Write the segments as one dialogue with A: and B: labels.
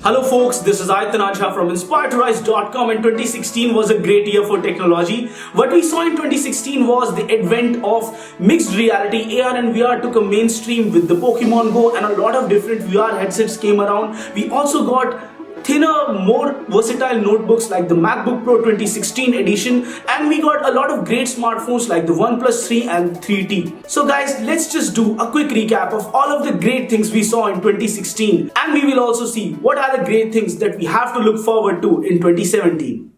A: Hello folks, this is Aitan Ajha from InspiredToRise.com, and 2016 was a great year for technology. What we saw in 2016 was the advent of mixed reality. AR and VR took a mainstream with the Pokemon Go, and a lot of different VR headsets came around. We also got thinner, more versatile notebooks like the MacBook Pro 2016 edition, and we got a lot of great smartphones like the OnePlus 3 and 3T. So guys, let's just do a quick recap of all of the great things we saw in 2016, and we will also see what are the great things that we have to look forward to in 2017.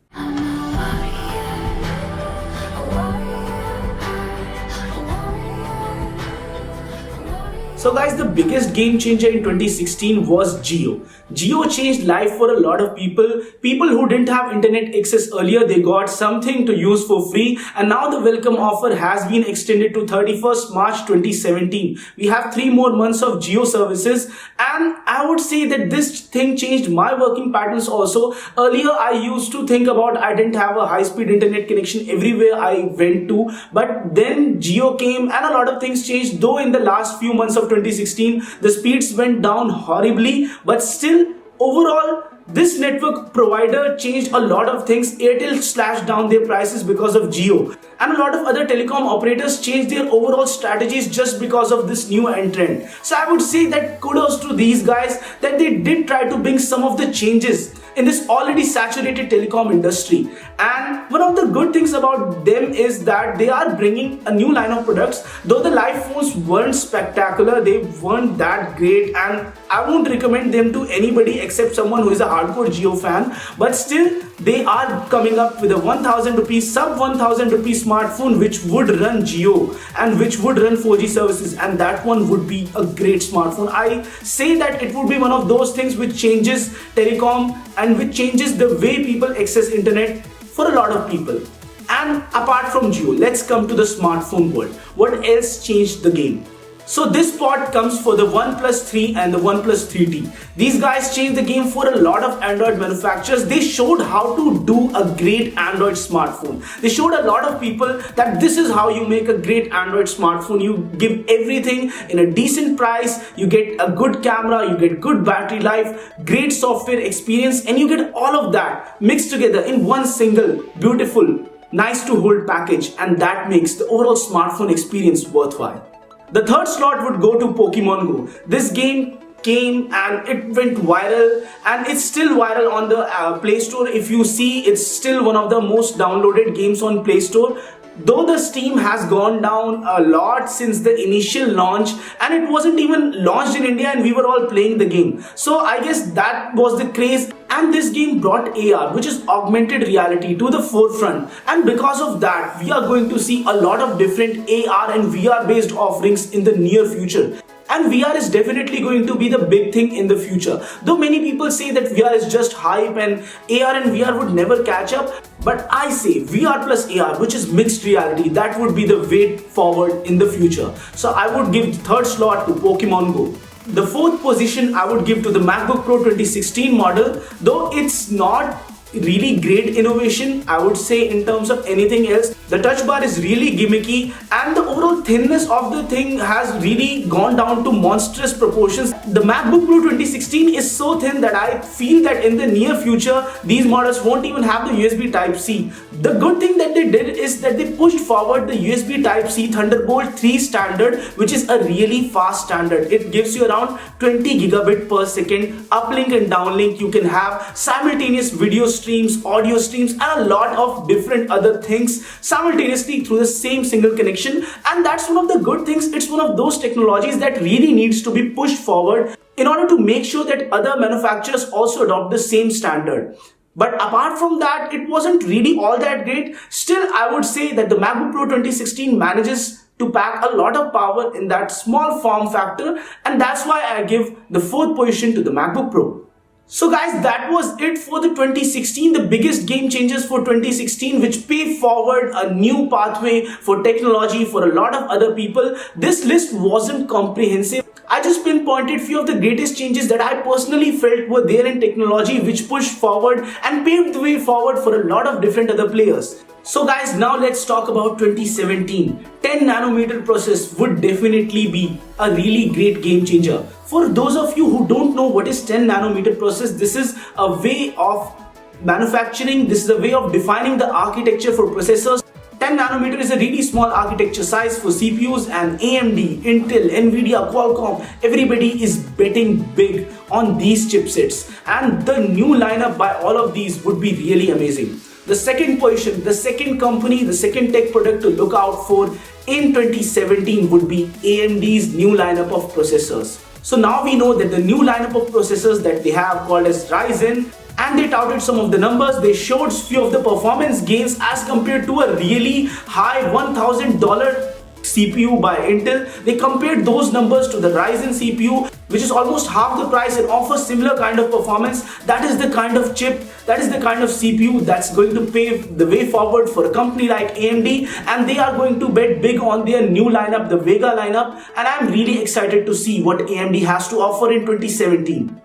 A: So guys, the biggest game changer in 2016 was Jio. Jio changed life for a lot of people. People who didn't have internet access earlier, they got something to use for free, and now the welcome offer has been extended to 31st March 2017. We have 3 more months of Jio services, and I would say that this thing changed my working patterns also. Earlier, I used to think about I didn't have a high-speed internet connection everywhere I went to, but then Jio came and a lot of things changed, though in the last few months of 2016 the speeds went down horribly, but still overall this network provider changed a lot of things. Airtel slashed down their prices because of Jio, and a lot of other telecom operators changed their overall strategies just because of this new entrant. So I would say that kudos to these guys that they did try to bring some of the changes in this already saturated telecom industry. And one of the good things about them is that they are bringing a new line of products. Though the live phones weren't spectacular, they weren't that great, and I won't recommend them to anybody except someone who is a hardcore Jio fan, but still they are coming up with a 1000 rupees, sub 1000 rupees smartphone which would run Jio and which would run 4G services, and that one would be a great smartphone. I say that it would be one of those things which changes telecom and which changes the way people access internet for a lot of people. And apart from Jio, let's come to the smartphone world. What else changed the game? So this spot comes for the OnePlus 3 and the OnePlus 3T. These guys changed the game for a lot of Android manufacturers. They showed how to do a great Android smartphone. They showed a lot of people that this is how you make a great Android smartphone. You give everything in a decent price, you get a good camera, you get good battery life, great software experience, and you get all of that mixed together in one single beautiful, nice to hold package, and that makes the overall smartphone experience worthwhile. The third slot would go to Pokemon Go. This game came and it went viral, and it's still viral on the Play Store. If you see, it's still one of the most downloaded games on Play Store. Though the Steam has gone down a lot since the initial launch, and it wasn't even launched in India and we were all playing the game. So I guess that was the craze, and this game brought AR, which is augmented reality, to the forefront, and because of that we are going to see a lot of different AR and VR based offerings in the near future. And VR is definitely going to be the big thing in the future. Though many people say that VR is just hype and AR and VR would never catch up, but I say VR plus AR, which is mixed reality, that would be the way forward in the future. So I would give the third slot to Pokemon Go. The fourth position I would give to the MacBook Pro 2016 model, though it's not really great innovation, I would say, in terms of anything else. The touch bar is really gimmicky, and the overall thinness of the thing has really gone down to monstrous proportions. The MacBook Pro 2016 is so thin that I feel that in the near future these models won't even have the USB Type-C. The good thing that they did is that they pushed forward the USB Type-C Thunderbolt 3 standard, which is a really fast standard. It gives you around 20 gigabit per second uplink and downlink. You can have simultaneous video streams, audio streams, and a lot of different other things simultaneously through the same single connection. And that's one of the good things. It's one of those technologies that really needs to be pushed forward in order to make sure that other manufacturers also adopt the same standard. But apart from that, it wasn't really all that great. Still, I would say that the MacBook Pro 2016 manages to pack a lot of power in that small form factor, and that's why I give the fourth position to the MacBook Pro. So guys, that was it for the 2016, the biggest game changers for 2016, which paved forward a new pathway for technology for a lot of other people. This list wasn't comprehensive. I just pinpointed few of the greatest changes that I personally felt were there in technology which pushed forward and paved the way forward for a lot of different other players. So guys, now let's talk about 2017. 10 nanometer process would definitely be a really great game changer. For those of you who don't know what is 10 nanometer process, this is a way of manufacturing, this is a way of defining the architecture for processors. 10 nanometer is a really small architecture size for CPUs, and AMD, Intel, Nvidia, Qualcomm, everybody is betting big on these chipsets, and the new lineup by all of these would be really amazing. The second position, the second company, the second tech product to look out for in 2017 would be AMD's new lineup of processors. So now we know that the new lineup of processors that they have called as Ryzen, and they touted some of the numbers. They showed few of the performance gains as compared to a really high $1,000 CPU by Intel. They compared those numbers to the Ryzen CPU, which is almost half the price and offers similar kind of performance. That is the kind of chip, that is the kind of CPU that's going to pave the way forward for a company like AMD, and they are going to bet big on their new lineup, the Vega lineup, and I'm really excited to see what AMD has to offer in 2017.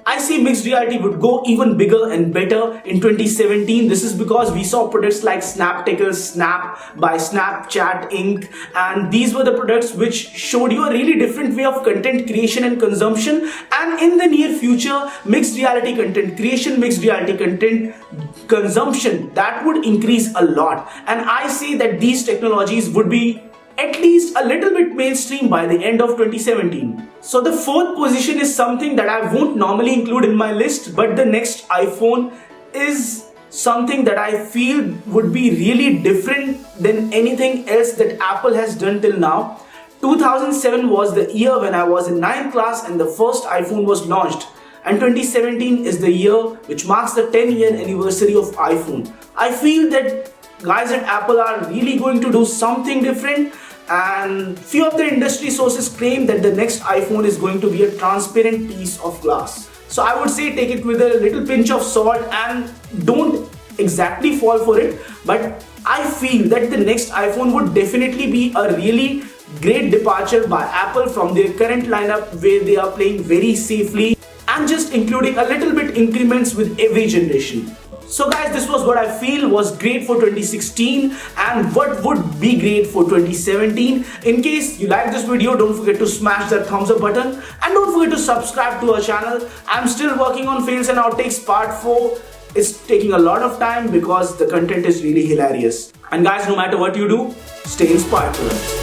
A: I see mixed reality would go even bigger and better in 2017. This is because we saw products like Snaptaker, Snap by Snapchat Inc. And these were the products which showed you a really different way of content creation and consumption. And in the near future, mixed reality content creation, mixed reality content consumption, that would increase a lot. And I see that these technologies would be at least a little bit mainstream by the end of 2017. So the fourth position is something that I won't normally include in my list, but the next iPhone is something that I feel would be really different than anything else that Apple has done till now. 2007 was the year when I was in 9th class and the first iPhone was launched. And 2017 is the year which marks the 10-year anniversary of iPhone. I feel that guys at Apple are really going to do something different, and few of the industry sources claim that the next iPhone is going to be a transparent piece of glass. So I would say take it with a little pinch of salt and don't exactly fall for it, but I feel that the next iPhone would definitely be a really great departure by Apple from their current lineup where they are playing very safely and just including a little bit increments with every generation. So guys, this was what I feel was great for 2016 and what would be great for 2017. In case you like this video, don't forget to smash that thumbs up button and don't forget to subscribe to our channel. I'm still working on Fails and Outtakes Part 4. It's taking a lot of time because the content is really hilarious. And guys, no matter what you do, stay inspired to us.